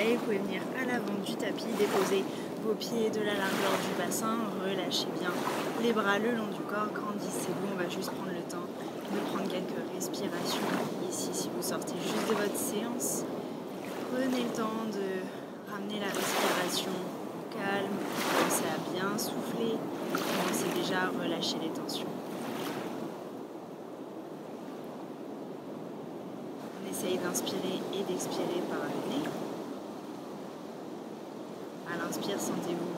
soleil, vous pouvez venir à l'avant du tapis, déposer vos pieds de la largeur du bassin, relâchez bien les bras le long du corps, grandissez-vous, on va juste prendre le temps de prendre quelques respirations ici. Si vous sortez juste de votre séance, prenez le temps de ramener la respiration au calme, commencez à bien souffler, commencez déjà à relâcher les tensions. On essaye d'inspirer et d'expirer par le nez. À l'inspire, sentez-vous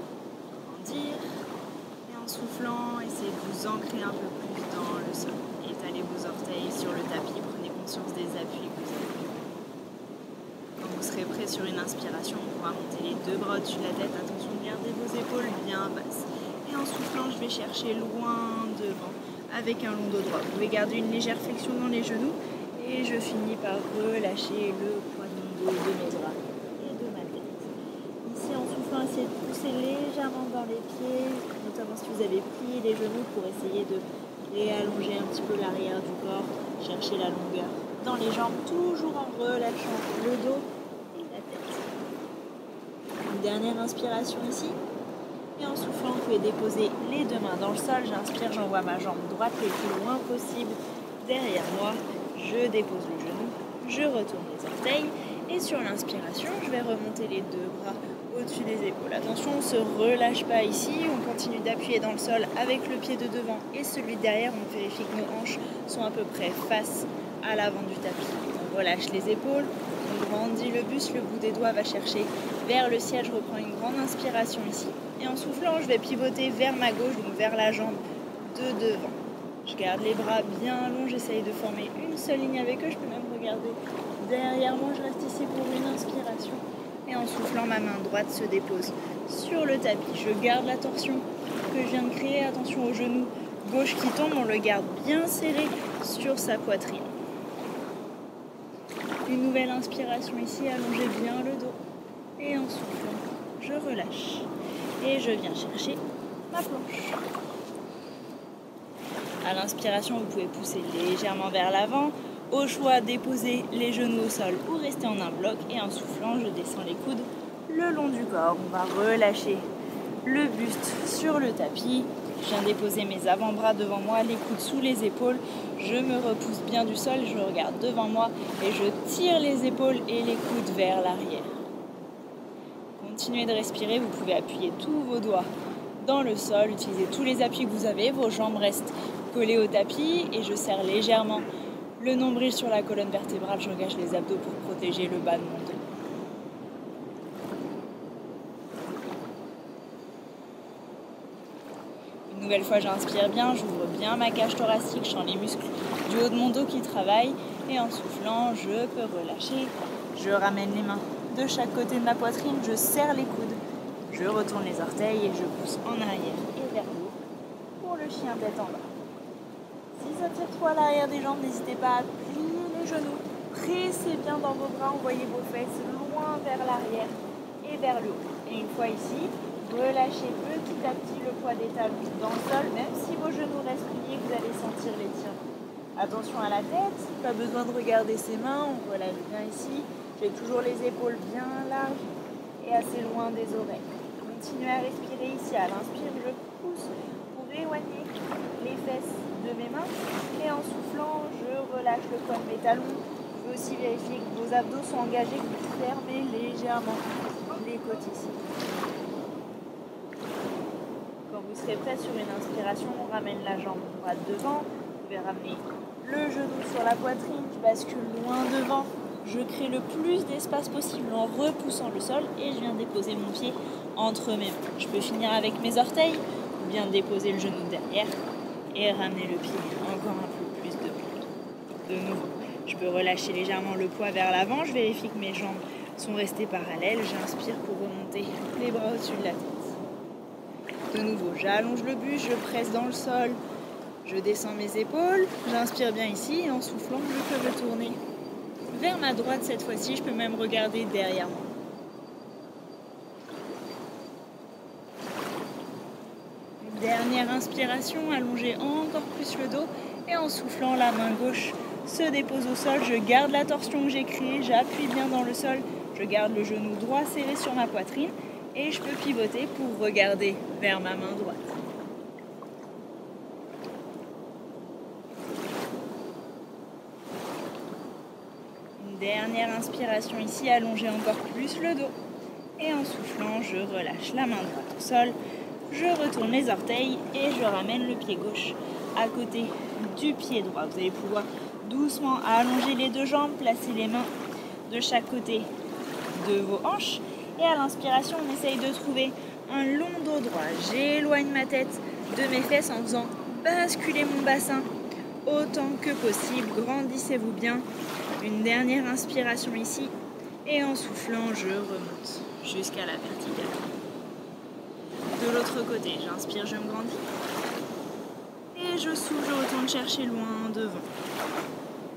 grandir. Et en soufflant, essayez de vous ancrer un peu plus dans le sol. Étalez vos orteils sur le tapis, prenez conscience des appuis que vous avez. Quand vous serez prêt sur une inspiration, on pourra monter les deux bras au-dessus de la tête. Attention, gardez vos épaules bien basses. Et en soufflant, je vais chercher loin devant avec un long dos droit. Vous pouvez garder une légère flexion dans les genoux. Et je finis par relâcher le poids de mon dos, de mes bras et de ma tête. Ici, en soufflant, essayez de pousser légèrement dans les pieds, notamment si vous avez plié les genoux pour essayer de réallonger un petit peu l'arrière du corps, chercher la longueur dans les jambes, toujours en relâchant le dos et la tête. Une dernière inspiration ici. Et en soufflant, vous pouvez déposer les deux mains dans le sol. J'inspire, j'envoie ma jambe droite le plus loin possible derrière moi. Je dépose le genou, je retourne les orteils et sur l'inspiration, je vais remonter les deux bras au-dessus des épaules. Attention, on ne se relâche pas ici, on continue d'appuyer dans le sol avec le pied de devant et celui de derrière. On vérifie que nos hanches sont à peu près face à l'avant du tapis. On relâche les épaules, on grandit le buste, le bout des doigts va chercher vers le ciel. Je reprends une grande inspiration ici et en soufflant, je vais pivoter vers ma gauche, donc vers la jambe de devant. Je garde les bras bien longs, j'essaye de former une seule ligne avec eux. Je peux même regarder derrière moi, je reste ici pour une inspiration. Et en soufflant, ma main droite se dépose sur le tapis. Je garde la torsion que je viens de créer. Attention au genou gauche qui tombe, on le garde bien serré sur sa poitrine. Une nouvelle inspiration ici, allongez bien le dos. Et en soufflant, je relâche. Et je viens chercher ma planche. À l'inspiration, vous pouvez pousser légèrement vers l'avant. Au choix, déposer les genoux au sol ou rester en un bloc. Et en soufflant, je descends les coudes le long du corps. On va relâcher le buste sur le tapis. Je viens déposer mes avant-bras devant moi, les coudes sous les épaules. Je me repousse bien du sol, je regarde devant moi et je tire les épaules et les coudes vers l'arrière. Continuez de respirer, vous pouvez appuyer tous vos doigts dans le sol, utilisez tous les appuis que vous avez, vos jambes restent collées au tapis et je serre légèrement le nombril sur la colonne vertébrale, je engage les abdos pour protéger le bas de mon dos. Une nouvelle fois, j'inspire bien, j'ouvre bien ma cage thoracique, je sens les muscles du haut de mon dos qui travaillent et en soufflant, je peux relâcher. Je ramène les mains de chaque côté de ma poitrine, je serre les coudes, je retourne les orteils et je pousse en arrière et vers le haut pour le chien tête en bas. Si ça tire trop à l'arrière des jambes, n'hésitez pas à plier les genoux, pressez bien dans vos bras, envoyez vos fesses loin vers l'arrière et vers le haut. Et une fois ici, relâchez petit à petit le poids des talons dans le sol, même si vos genoux restent pliés, vous allez sentir l'étirement. Attention à la tête, pas besoin de regarder ses mains, on relâche bien ici. J'ai toujours les épaules bien larges et assez loin des oreilles. Continuez à respirer ici. À l'inspire, je pousse pour éloigner les fesses de mes mains. Et en soufflant, je relâche le poids de mes talons. Je veux aussi vérifier que vos abdos sont engagés, que vous fermez légèrement les côtes ici. Quand vous serez prêt sur une inspiration, on ramène la jambe droite devant. Vous pouvez ramener le genou sur la poitrine. Je bascule loin devant. Je crée le plus d'espace possible en repoussant le sol et je viens déposer mon pied entre mes mains. Je peux finir avec mes orteils ou bien déposer le genou derrière et ramener le pied encore un peu plus devant. De nouveau, je peux relâcher légèrement le poids vers l'avant. Je vérifie que mes jambes sont restées parallèles. J'inspire pour remonter les bras au-dessus de la tête. De nouveau, j'allonge le buste, je presse dans le sol. Je descends mes épaules. J'inspire bien ici et en soufflant, je peux me tourner vers ma droite cette fois-ci, je peux même regarder derrière moi. Une dernière inspiration, allongez encore plus le dos et en soufflant, la main gauche se dépose au sol. Je garde la torsion que j'ai créée, j'appuie bien dans le sol. Je je garde le genou droit serré sur ma poitrine et je peux pivoter pour regarder vers ma main droite. Une dernière inspiration ici, allonger encore plus le dos. Et en soufflant, je relâche la main droite au sol, je retourne les orteils et je ramène le pied gauche à côté du pied droit. Vous allez pouvoir doucement allonger les deux jambes, placer les mains de chaque côté de vos hanches. Et à l'inspiration, on essaye de trouver un long dos droit. J'éloigne ma tête de mes fesses en faisant basculer mon bassin autant que possible. Grandissez-vous bien. Une dernière inspiration ici. Et en soufflant, je remonte jusqu'à la verticale. De l'autre côté, j'inspire, je me grandis. Et je souffle, je retourne chercher loin devant.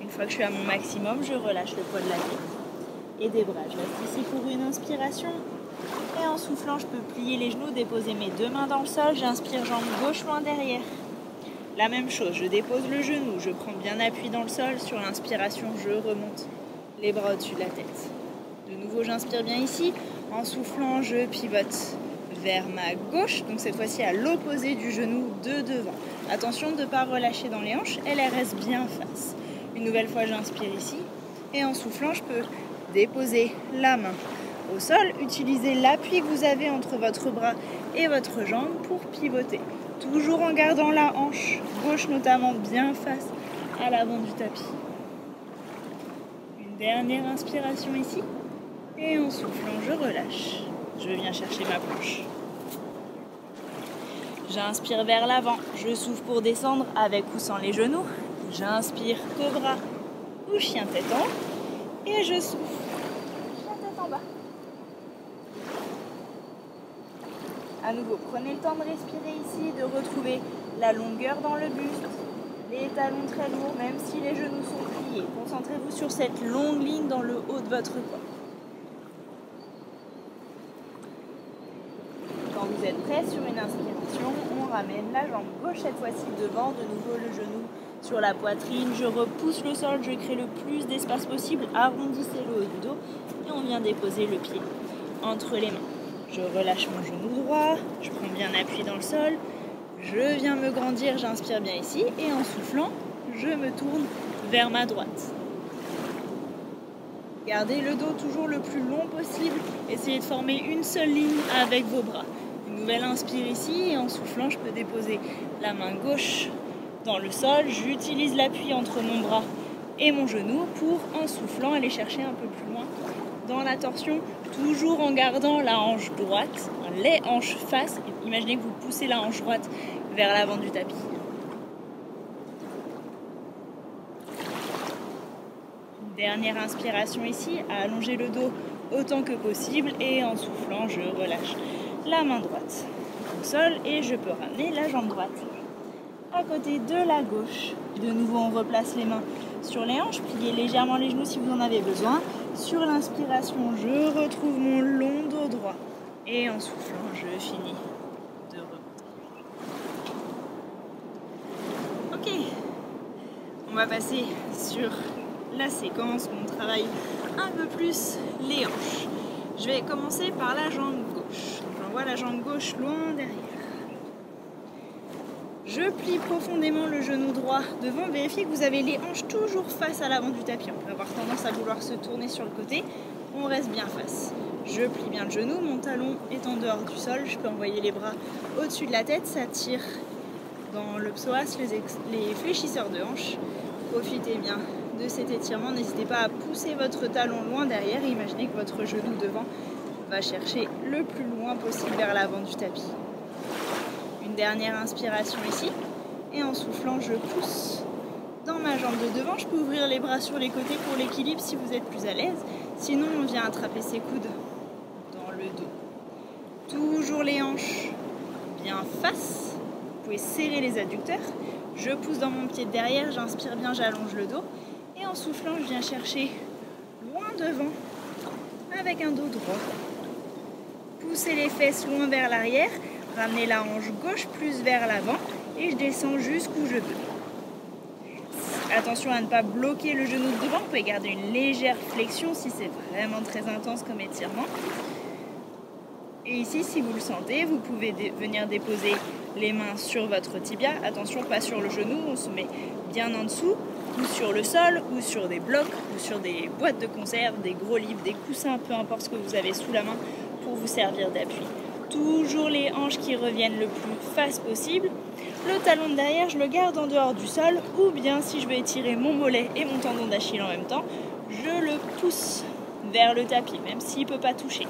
Une fois que je suis à mon maximum, je relâche le poids de la tête et des bras. Je reste ici pour une inspiration. Et en soufflant, je peux plier les genoux, déposer mes deux mains dans le sol. J'inspire, jambe gauche loin derrière. La même chose, je dépose le genou, je prends bien appui dans le sol. Sur l'inspiration, je remonte les bras au-dessus de la tête. De nouveau, j'inspire bien ici. En soufflant, je pivote vers ma gauche. Donc cette fois-ci à l'opposé du genou de devant. Attention de ne pas relâcher dans les hanches, elle reste bien face. Une nouvelle fois, j'inspire ici. Et en soufflant, je peux déposer la main au sol. Utilisez l'appui que vous avez entre votre bras et votre jambe pour pivoter. Toujours en gardant la hanche gauche notamment bien face à l'avant du tapis. Une dernière inspiration ici. Et en soufflant, je relâche. Je viens chercher ma planche. J'inspire vers l'avant. Je souffle pour descendre avec ou sans les genoux. J'inspire cobra ou chien tête en haut. Et je souffle. Chien tête en bas. À nouveau, prenez le temps de respirer ici, de retrouver la longueur dans le buste. Les talons très lourds, même si les genoux sont pliés. Concentrez-vous sur cette longue ligne dans le haut de votre corps. Quand vous êtes prêt, sur une inspiration, on ramène la jambe gauche cette fois-ci devant, de nouveau le genou sur la poitrine. Je repousse le sol, je crée le plus d'espace possible, arrondissez le haut du dos et on vient déposer le pied entre les mains. Je relâche mon genou droit, je prends bien appui dans le sol, je viens me grandir, j'inspire bien ici et en soufflant, je me tourne vers ma droite. Gardez le dos toujours le plus long possible, essayez de former une seule ligne avec vos bras. Une nouvelle inspire ici et en soufflant, je peux déposer la main gauche dans le sol. J'utilise l'appui entre mon bras et mon genou pour, en soufflant, aller chercher un peu plus loin dans la torsion, toujours en gardant la hanche droite, les hanches face. Imaginez que vous poussez la hanche droite vers l'avant du tapis. Une dernière inspiration ici, à allonger le dos autant que possible et en soufflant, je relâche la main droite au sol et je peux ramener la jambe droite à côté de la gauche. De nouveau, on replace les mains sur les hanches, pliez légèrement les genoux si vous en avez besoin. Sur l'inspiration, je retrouve mon long dos droit et en soufflant, je finis de remonter. Ok, on va passer sur la séquence où on travaille un peu plus les hanches. Je vais commencer par la jambe gauche. J'envoie la jambe gauche loin derrière. Je plie profondément le genou droit devant. Vérifiez que vous avez les hanches toujours face à l'avant du tapis. On peut avoir tendance à vouloir se tourner sur le côté. On reste bien face. Je plie bien le genou. Mon talon est en dehors du sol. Je peux envoyer les bras au-dessus de la tête. Ça tire dans le psoas, les fléchisseurs de hanches. Profitez bien de cet étirement. N'hésitez pas à pousser votre talon loin derrière. Et imaginez que votre genou devant va chercher le plus loin possible vers l'avant du tapis. Une dernière inspiration ici. Et en soufflant, je pousse dans ma jambe de devant. Je peux ouvrir les bras sur les côtés pour l'équilibre si vous êtes plus à l'aise. Sinon, on vient attraper ses coudes dans le dos. Toujours les hanches bien face. Vous pouvez serrer les adducteurs. Je pousse dans mon pied de derrière, j'inspire bien, j'allonge le dos. Et en soufflant, je viens chercher loin devant avec un dos droit. Poussez les fesses loin vers l'arrière. Ramenez la hanche gauche plus vers l'avant et je descends jusqu'où je peux. attention à ne pas bloquer le genou de devant. Vous pouvez garder une légère flexion si c'est vraiment très intense comme étirement. Et ici, si vous le sentez, vous pouvez venir déposer les mains sur votre tibia. Attention, pas sur le genou, on se met bien en dessous, ou sur le sol, ou sur des blocs, ou sur des boîtes de conserve, des gros livres, des coussins, peu importe ce que vous avez sous la main pour vous servir d'appui. Toujours les hanches qui reviennent le plus face possible. Le talon de derrière, je le garde en dehors du sol, ou bien si je veux étirer mon mollet et mon tendon d'Achille en même temps, je le pousse vers le tapis, même s'il ne peut pas toucher.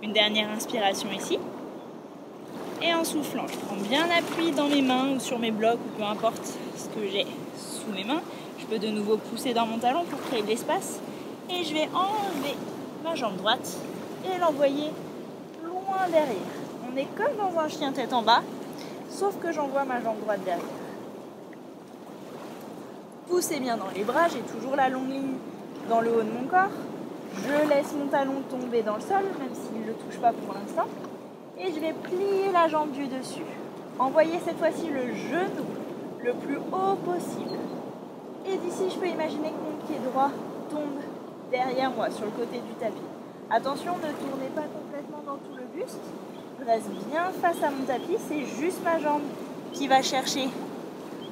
Une dernière inspiration ici. Et en soufflant, je prends bien appui dans mes mains ou sur mes blocs, ou peu importe ce que j'ai sous mes mains. Je peux de nouveau pousser dans mon talon pour créer de l'espace. Et je vais enlever ma jambe droite et l'envoyer loin derrière. On est comme dans un chien tête en bas, sauf que j'envoie ma jambe droite derrière. Poussez bien dans les bras, j'ai toujours la longue ligne dans le haut de mon corps. Je laisse mon talon tomber dans le sol, même s'il ne le touche pas pour l'instant. Et je vais plier la jambe du dessus. Envoyez cette fois-ci le genou le plus haut possible. Et d'ici, je peux imaginer que mon pied droit tombe derrière moi, sur le côté du tapis. Attention, ne tournez pas complètement dans tout le buste. Je reste bien face à mon tapis. C'est juste ma jambe qui va chercher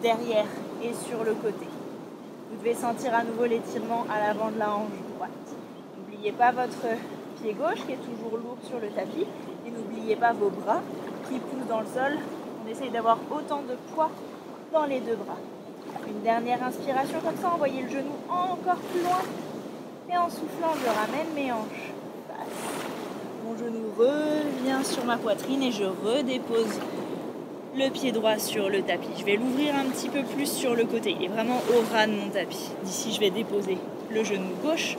derrière et sur le côté. Vous devez sentir à nouveau l'étirement à l'avant de la hanche droite. N'oubliez pas votre pied gauche qui est toujours lourd sur le tapis. Et n'oubliez pas vos bras qui poussent dans le sol. On essaye d'avoir autant de poids dans les deux bras. Une dernière inspiration comme ça, envoyez le genou encore plus loin. Et en soufflant, je ramène mes hanches face. Mon genou revient sur ma poitrine et je redépose le pied droit sur le tapis. Je vais l'ouvrir un petit peu plus sur le côté. Il est vraiment au ras de mon tapis. D'ici, je vais déposer le genou gauche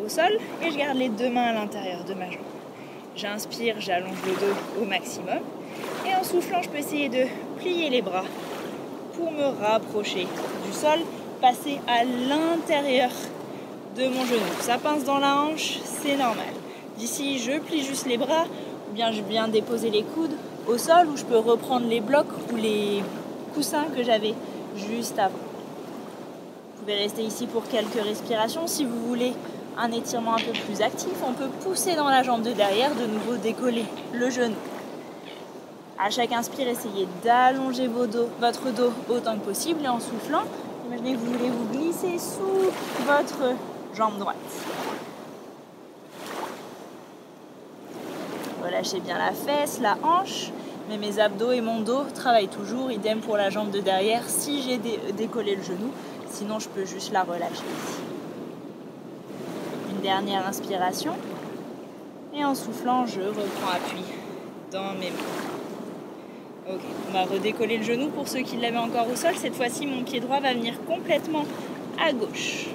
au sol et je garde les deux mains à l'intérieur de ma jambe. J'inspire, j'allonge le dos au maximum. Et en soufflant, je peux essayer de plier les bras pour me rapprocher du sol, passer à l'intérieur de mon genou. Ça pince dans la hanche, c'est normal. D'ici, je plie juste les bras, ou bien je viens déposer les coudes au sol, où je peux reprendre les blocs ou les coussins que j'avais juste avant. Vous pouvez rester ici pour quelques respirations. Si vous voulez un étirement un peu plus actif, on peut pousser dans la jambe de derrière, de nouveau décoller le genou. À chaque inspire, essayez d'allonger votre dos autant que possible et en soufflant, imaginez que vous voulez vous glisser sous votre jambe droite. Relâchez bien la fesse, la hanche, mais mes abdos et mon dos travaillent toujours. Idem pour la jambe de derrière si j'ai décollé le genou, sinon je peux juste la relâcher ici. Une dernière inspiration et en soufflant, je reprends appui dans mes mains. Ok, on va redécoller le genou pour ceux qui l'avaient encore au sol. Cette fois-ci, mon pied droit va venir complètement à gauche.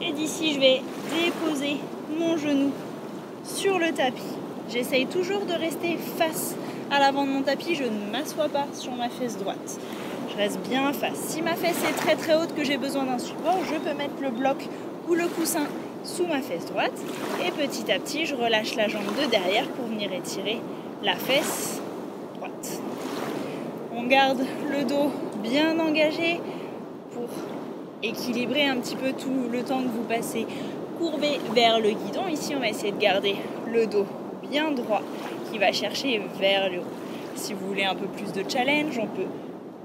Et d'ici, je vais déposer mon genou sur le tapis. J'essaye toujours de rester face à l'avant de mon tapis. Je ne m'assois pas sur ma fesse droite. Je reste bien face. Si ma fesse est très très haute, que j'ai besoin d'un support, je peux mettre le bloc ou le coussin sous ma fesse droite. Et petit à petit, je relâche la jambe de derrière pour venir étirer la fesse droite. On garde le dos bien engagé pour équilibrer un petit peu tout le temps que vous passez courbé vers le guidon. Ici, on va essayer de garder le dos bien droit qui va chercher vers le haut. Si vous voulez un peu plus de challenge, on peut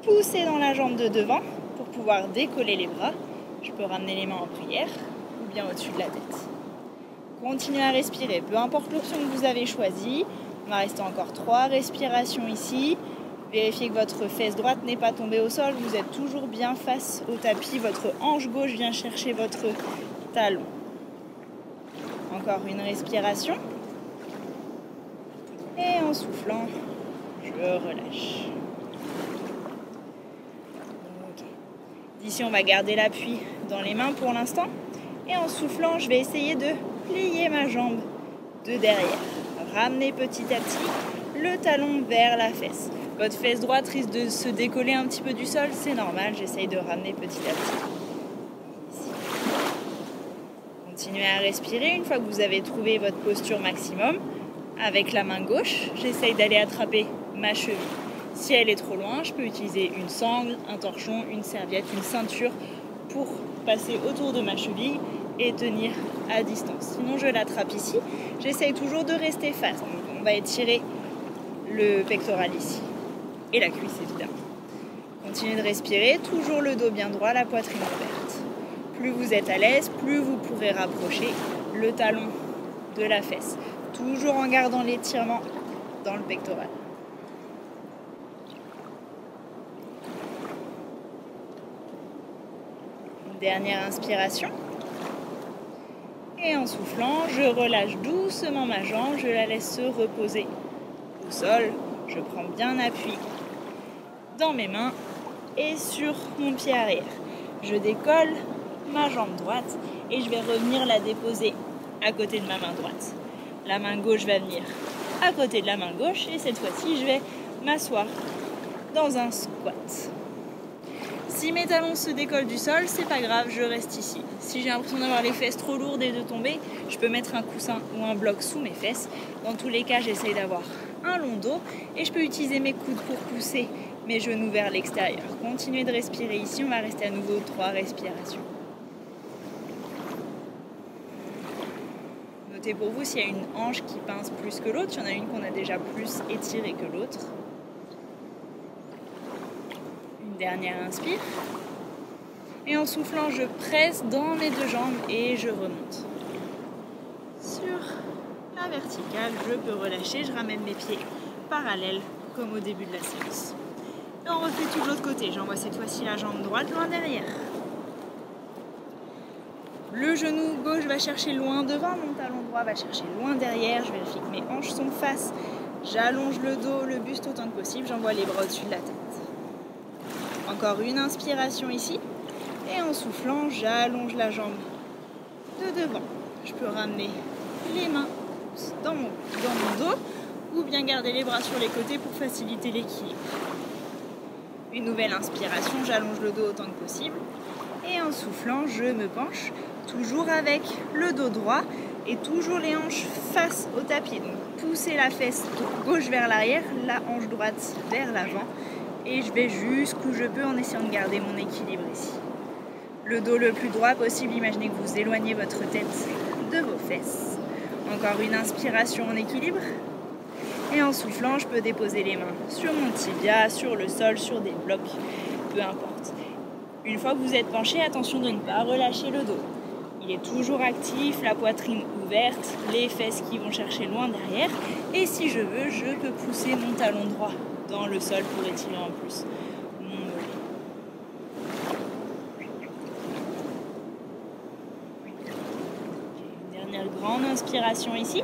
pousser dans la jambe de devant pour pouvoir décoller les bras. Je peux ramener les mains en prière ou bien au-dessus de la tête. Continuez à respirer, peu importe l'option que vous avez choisie. On va rester encore 3 respirations ici. Vérifiez que votre fesse droite n'est pas tombée au sol. Vous êtes toujours bien face au tapis. Votre hanche gauche vient chercher votre talon. Encore une respiration. Et en soufflant, je relâche. Okay. D'ici, on va garder l'appui dans les mains pour l'instant. Et en soufflant, je vais essayer de plier ma jambe de derrière. Ramenez petit à petit le talon vers la fesse. Votre fesse droite risque de se décoller un petit peu du sol, c'est normal, j'essaye de ramener petit à petit. Ici. Continuez à respirer. Une fois que vous avez trouvé votre posture maximum, avec la main gauche, j'essaye d'aller attraper ma cheville. Si elle est trop loin, je peux utiliser une sangle, un torchon, une serviette, une ceinture pour passer autour de ma cheville et tenir à distance. Sinon, je l'attrape ici. J'essaye toujours de rester face. Donc, on va étirer le pectoral ici et la cuisse évidemment. Continuez de respirer, toujours le dos bien droit, la poitrine ouverte. Plus vous êtes à l'aise, plus vous pourrez rapprocher le talon de la fesse. Toujours en gardant l'étirement dans le pectoral. Dernière inspiration. Et en soufflant, je relâche doucement ma jambe, je la laisse se reposer au sol. Je prends bien appui dans mes mains et sur mon pied arrière. Je décolle ma jambe droite et je vais revenir la déposer à côté de ma main droite. La main gauche va venir à côté de la main gauche et cette fois-ci, je vais m'asseoir dans un squat. Si mes talons se décollent du sol, c'est pas grave, je reste ici. Si j'ai l'impression d'avoir les fesses trop lourdes et de tomber, je peux mettre un coussin ou un bloc sous mes fesses. Dans tous les cas, j'essaye d'avoir un long dos et je peux utiliser mes coudes pour pousser mes genoux vers l'extérieur. Continuez de respirer ici, on va rester à nouveau 3 respirations. Notez pour vous s'il y a une hanche qui pince plus que l'autre, il y en a une qu'on a déjà plus étirée que l'autre. Dernière inspire. Et en soufflant, je presse dans mes 2 jambes et je remonte. Sur la verticale, je peux relâcher, je ramène mes pieds parallèles comme au début de la séance. Et on refait tout de l'autre côté. J'envoie cette fois-ci la jambe droite loin derrière. Le genou gauche va chercher loin devant, mon talon droit va chercher loin derrière. Je vérifie que mes hanches sont face. J'allonge le dos, le buste autant que possible. J'envoie les bras au-dessus de la tête. Encore une inspiration ici. Et en soufflant, j'allonge la jambe de devant. Je peux ramener les mains dans mon dos ou bien garder les bras sur les côtés pour faciliter l'équilibre. Une nouvelle inspiration, j'allonge le dos autant que possible. Et en soufflant, je me penche, toujours avec le dos droit et toujours les hanches face au tapis. Donc poussez la fesse gauche vers l'arrière, la hanche droite vers l'avant. Et je vais jusqu'où je peux en essayant de garder mon équilibre ici. Le dos le plus droit possible, imaginez que vous éloignez votre tête de vos fesses. Encore une inspiration en équilibre. Et en soufflant, je peux déposer les mains sur mon tibia, sur le sol, sur des blocs, peu importe. Une fois que vous êtes penché, attention de ne pas relâcher le dos. Il est toujours actif, la poitrine ouverte, les fesses qui vont chercher loin derrière. Et si je veux, je peux pousser mon talon droit dans le sol pour étirer en plus mon mollet. Une dernière grande inspiration ici.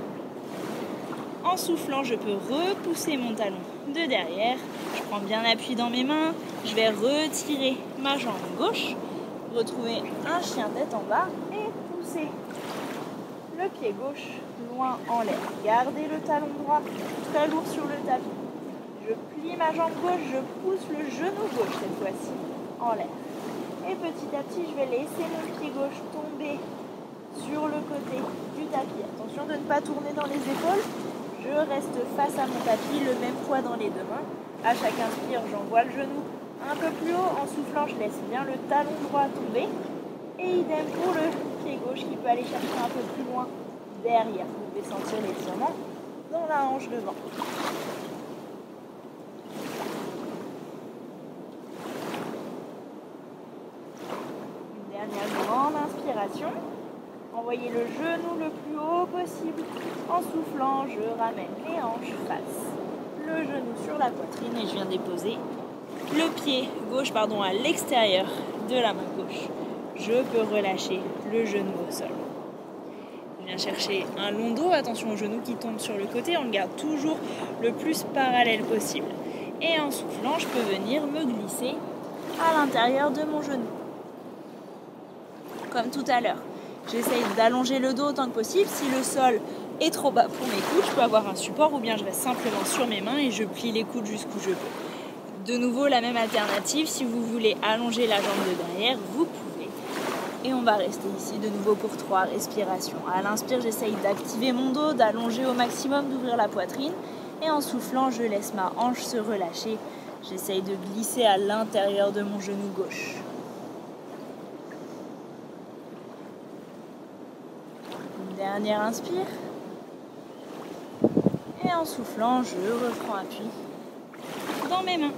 En soufflant, je peux repousser mon talon de derrière. Je prends bien appui dans mes mains. Je vais retirer ma jambe gauche, retrouver un chien tête en bas et pousser le pied gauche loin en l'air. Gardez le talon droit très lourd sur le tapis. Je plie ma jambe gauche, je pousse le genou gauche cette fois-ci en l'air. Et petit à petit, je vais laisser mon pied gauche tomber sur le côté du tapis. Attention de ne pas tourner dans les épaules. Je reste face à mon tapis, le même poids dans les 2 mains. À chaque inspire, j'envoie le genou un peu plus haut. En soufflant, je laisse bien le talon droit tomber. Et idem pour le pied gauche qui peut aller chercher un peu plus loin derrière. Vous pouvez sentir l'étirement dans la hanche devant. Grande inspiration, envoyez le genou le plus haut possible. En soufflant, je ramène les hanches face, le genou sur la poitrine et je viens déposer le pied gauche à l'extérieur de la main gauche. Je peux relâcher le genou au sol. Je viens chercher un long dos, attention au genou qui tombe sur le côté, on le garde toujours le plus parallèle possible. Et en soufflant, je peux venir me glisser à l'intérieur de mon genou. Comme tout à l'heure, j'essaye d'allonger le dos autant que possible. Si le sol est trop bas pour mes coudes, je peux avoir un support ou bien je reste simplement sur mes mains et je plie les coudes jusqu'où je peux. De nouveau, la même alternative, si vous voulez allonger la jambe de derrière, vous pouvez. Et on va rester ici de nouveau pour 3 respirations. À l'inspire, j'essaye d'activer mon dos, d'allonger au maximum, d'ouvrir la poitrine. Et en soufflant, je laisse ma hanche se relâcher J'essaye de glisser à l'intérieur de mon genou gauche. Une dernière inspire. Et en soufflant, je reprends appui dans mes mains.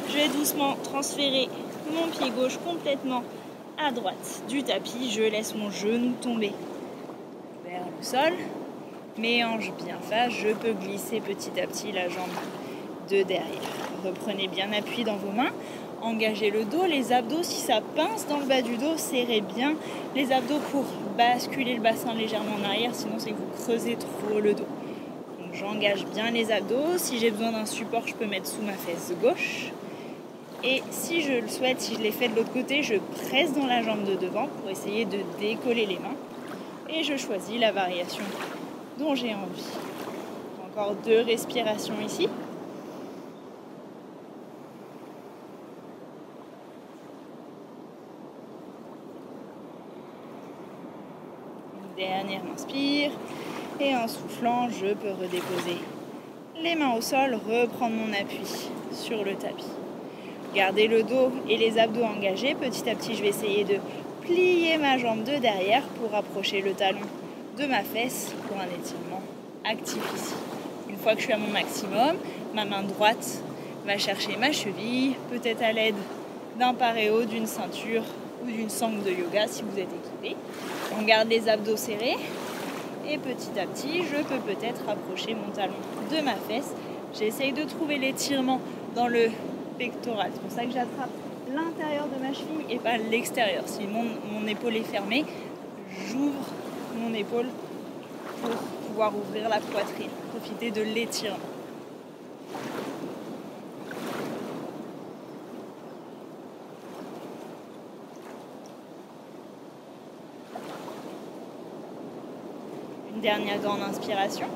Je vais doucement transférer mon pied gauche complètement à droite du tapis. Je laisse mon genou tomber vers le sol. Mes hanches bien face, je peux glisser petit à petit la jambe de derrière. Reprenez bien appui dans vos mains. Engagez le dos, les abdos. Si ça pince dans le bas du dos, serrez bien les abdos pour basculer le bassin légèrement en arrière. Sinon, c'est que vous creusez trop le dos. Donc, j'engage bien les abdos. Si j'ai besoin d'un support, je peux mettre sous ma fesse gauche. Et si je le souhaite, si je l'ai fait de l'autre côté, je presse dans la jambe de devant pour essayer de décoller les mains. Et je choisis la variation dont j'ai envie. Encore 2 respirations ici. Une dernière inspire. Et en soufflant, je peux redéposer les mains au sol, reprendre mon appui sur le tapis. Gardez le dos et les abdos engagés. Petit à petit, je vais essayer de plier ma jambe de derrière pour approcher le talon de ma fesse pour un étirement actif ici. Une fois que je suis à mon maximum, ma main droite va chercher ma cheville, peut-être à l'aide d'un paréo, d'une ceinture ou d'une sangle de yoga si vous êtes équipé. On garde les abdos serrés et petit à petit, je peux peut-être approcher mon talon de ma fesse. J'essaye de trouver l'étirement dans le pectoral. C'est pour ça que j'attrape l'intérieur de ma cheville et pas l'extérieur. Si mon épaule est fermée, j'ouvre mon épaule pour pouvoir ouvrir la poitrine. Profitez de l'étirement. Une dernière grande inspiration.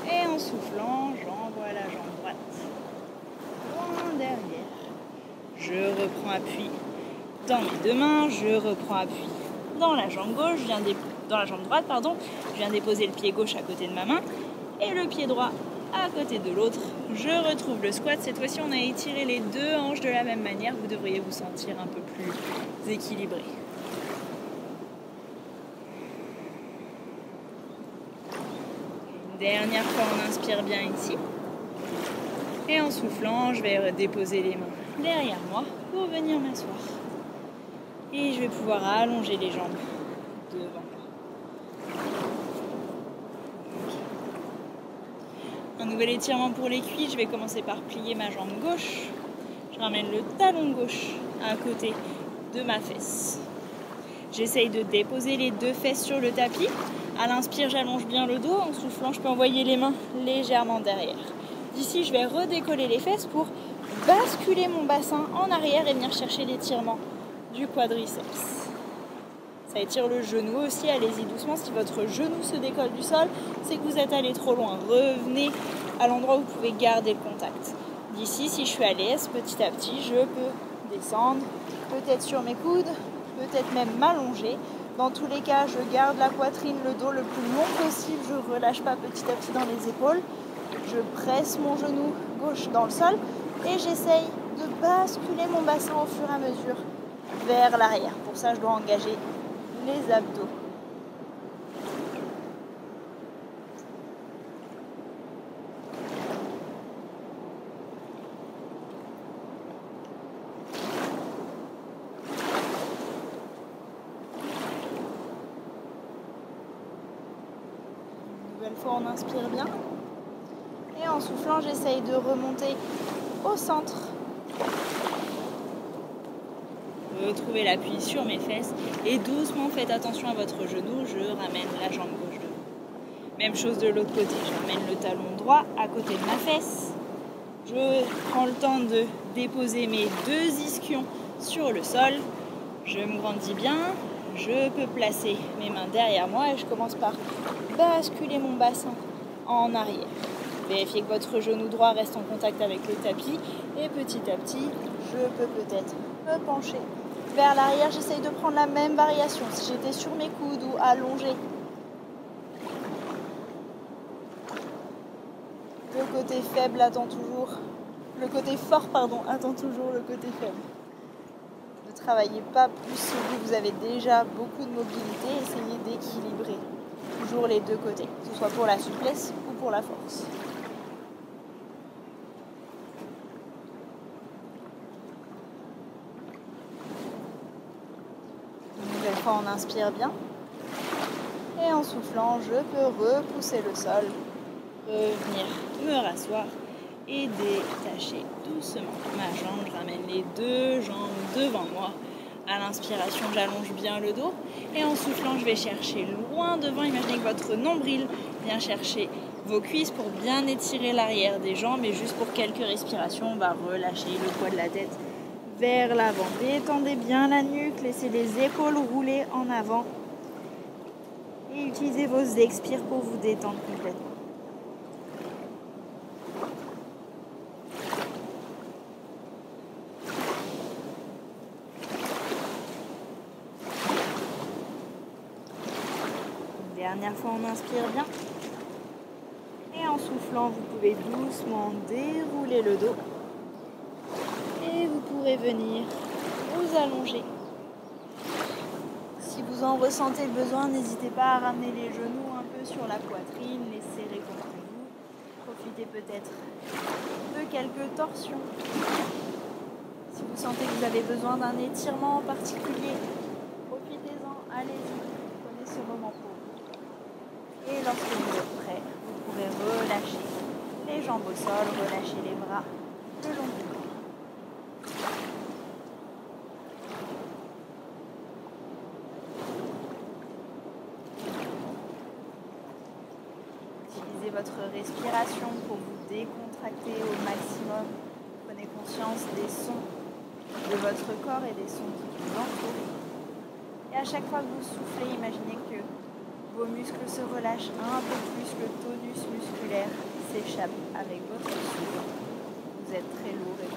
Et en soufflant, j'envoie la jambe droite loin derrière. Je reprends appui dans mes 2 mains, je reprends appui dans la jambe gauche, dans la jambe droite, je viens déposer le pied gauche à côté de ma main et le pied droit à côté de l'autre. Je retrouve le squat. Cette fois-ci, on a étiré les 2 hanches de la même manière. Vous devriez vous sentir un peu plus équilibré. Une dernière fois, on inspire bien ici. Et en soufflant, je vais déposer les mains derrière moi pour venir m'asseoir. Et je vais pouvoir allonger les jambes devant moi. Un nouvel étirement pour les cuisses. Je vais commencer par plier ma jambe gauche. Je ramène le talon gauche à côté de ma fesse. J'essaye de déposer les 2 fesses sur le tapis. À l'inspire, j'allonge bien le dos. En soufflant, je peux envoyer les mains légèrement derrière. D'ici, je vais redécoller les fesses pour basculer mon bassin en arrière et venir chercher l'étirement du quadriceps. Ça étire le genou aussi, allez-y doucement. Si votre genou se décolle du sol, c'est que vous êtes allé trop loin. Revenez à l'endroit où vous pouvez garder le contact. D'ici, si je suis à l'aise, petit à petit, je peux descendre, peut-être sur mes coudes, peut-être même m'allonger. Dans tous les cas, je garde la poitrine, le dos le plus long possible. Je ne relâche pas petit à petit dans les épaules. Je presse mon genou gauche dans le sol et j'essaye de basculer mon bassin au fur et à mesure vers l'arrière. Pour ça, je dois engager les abdos. Une nouvelle fois, on inspire bien. Et en soufflant, j'essaye de remonter au centre. Retrouvez l'appui sur mes fesses et doucement faites attention à votre genou. Je ramène la jambe gauche devant. Même chose de l'autre côté. Je ramène le talon droit à côté de ma fesse. Je prends le temps de déposer mes 2 ischions sur le sol. Je me grandis bien. Je peux placer mes mains derrière moi et je commence par basculer mon bassin en arrière. Vérifiez que votre genou droit reste en contact avec le tapis et petit à petit, je peux peut-être me pencher vers l'arrière. J'essaye de prendre la même variation si j'étais sur mes coudes ou allongée. De côté faible attend toujours... Le côté fort, pardon, attend toujours le côté faible. Ne travaillez pas plus si vous avez déjà beaucoup de mobilité, essayez d'équilibrer toujours les deux côtés, que ce soit pour la souplesse ou pour la force. Une nouvelle fois, on inspire bien. Et en soufflant, je peux repousser le sol, revenir me rasseoir et détacher doucement ma jambe. Je ramène les deux jambes devant moi. À l'inspiration, j'allonge bien le dos. Et en soufflant, je vais chercher loin devant. Imaginez que votre nombril vient chercher vos cuisses pour bien étirer l'arrière des jambes. Et juste pour quelques respirations, on va relâcher le poids de la tête vers l'avant. Détendez bien la nuque, laissez les épaules rouler en avant. Et utilisez vos expires pour vous détendre complètement. Dernière fois, on inspire bien. Et en soufflant, vous pouvez doucement dérouler le dos. Et vous pourrez venir vous allonger. Si vous en ressentez le besoin, n'hésitez pas à ramener les genoux un peu sur la poitrine, les serrer contre vous. Profitez peut-être de quelques torsions. Si vous sentez que vous avez besoin d'un étirement en particulier, profitez-en, allez-y, prenez ce moment pour vous. Et lorsque vous êtes prêt, vous pouvez relâcher les jambes au sol, relâcher les bras le long du corps. Utilisez votre respiration pour vous décontracter au maximum. Prenez conscience des sons de votre corps et des sons qui vous entourent. Et à chaque fois que vous soufflez, imaginez que vos muscles se relâchent un peu plus, le tonus musculaire s'échappe avec votre souffle. Vous êtes très lourd et